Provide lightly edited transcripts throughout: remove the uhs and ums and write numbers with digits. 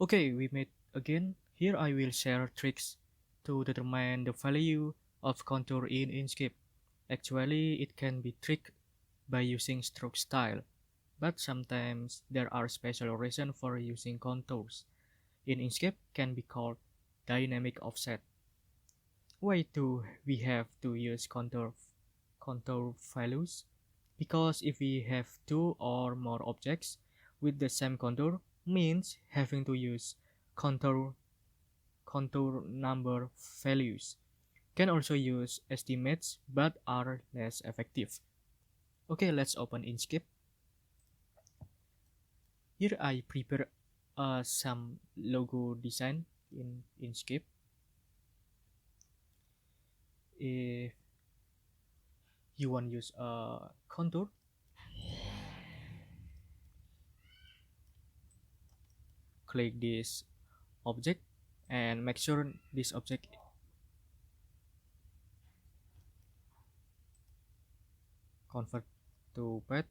Okay, we met again. Here I will share tricks to determine the value of contour in Inkscape. Actually, it can be tricked by using stroke style, but sometimes there are special reasons for using contours. In Inkscape can be called dynamic offset. Why do we have to use contour values? Because if we have two or more objects with the same contour means having to use contour contour number values. Can also use estimates but are less effective. Okay, let's open Inkscape. Here I prepare some logo design in Inkscape. If you want to use a contour, click this object and make sure this object convert to path.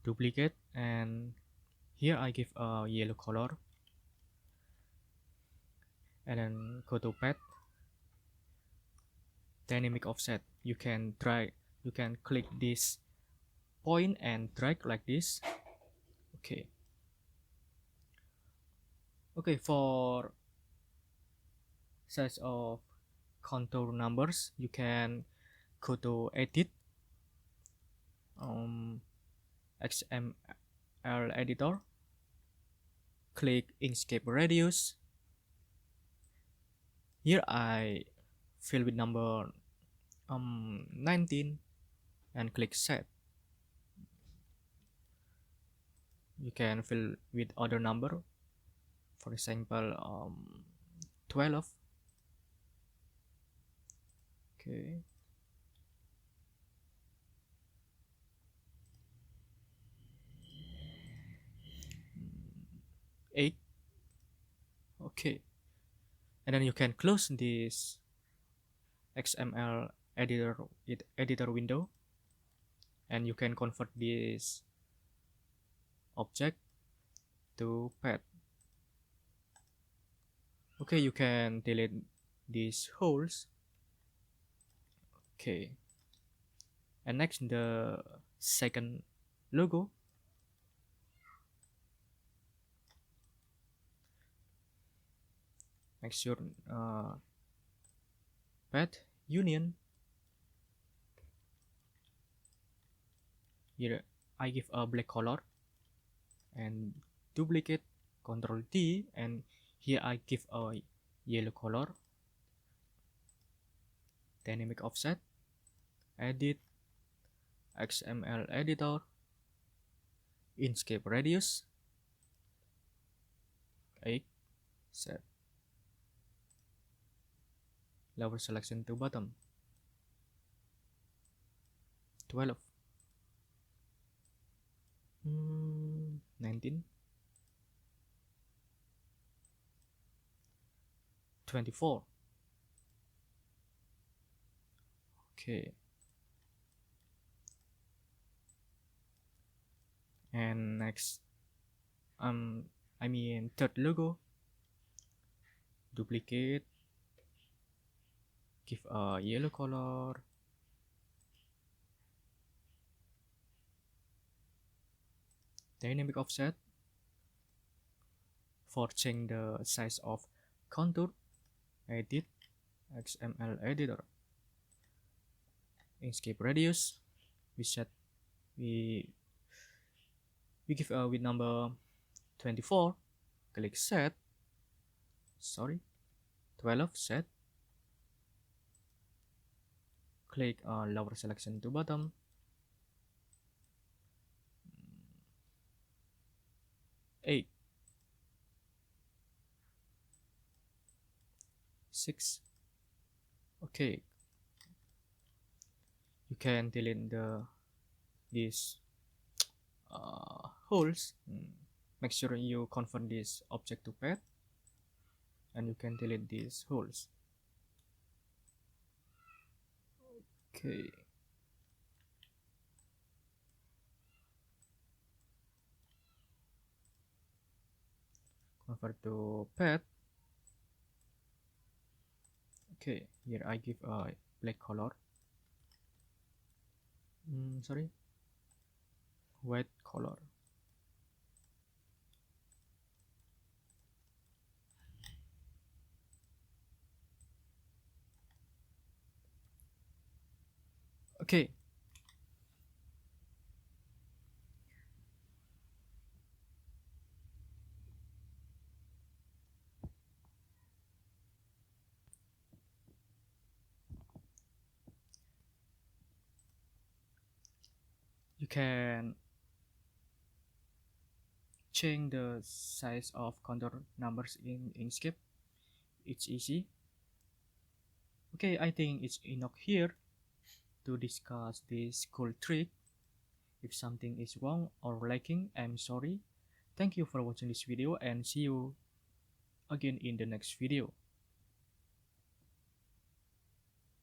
Duplicate, and here I give a yellow color and then go to path, dynamic offset. You can click this point and drag like this. Okay, for size of contour numbers you can go to edit, XML editor, click Inkscape radius. Here I fill with number 19 and click set. You can fill with other number, for example 12. Okay, eight. Okay, and then you can close this XML editor window, and you can convert this object to path. Okay, you can delete these holes. Okay, and next the second logo. Make sure path union. Here I give a black color and duplicate, Ctrl D, and here I give a yellow color, dynamic offset, edit, XML editor, Inkscape radius, 8, set, lower selection to bottom, 12, 19, 24. Okay, and next third logo, duplicate, give a yellow color, dynamic offset. For change the size of contour, edit, XML editor, Inkscape radius. We give with number 24. Click set. 12, set. Click lower selection to bottom, 8, 6. Okay, you can delete these holes. Make sure you convert this object to path, and you can delete these holes. Okay, convert to path. Okay, here I give a black color. Sorry, white color. Okay, you can change the size of contour numbers in Inkscape. It's easy. Okay, I think it's enough here to discuss this cool trick. If something is wrong or lacking, I'm sorry. Thank you for watching this video and see you again in the next video.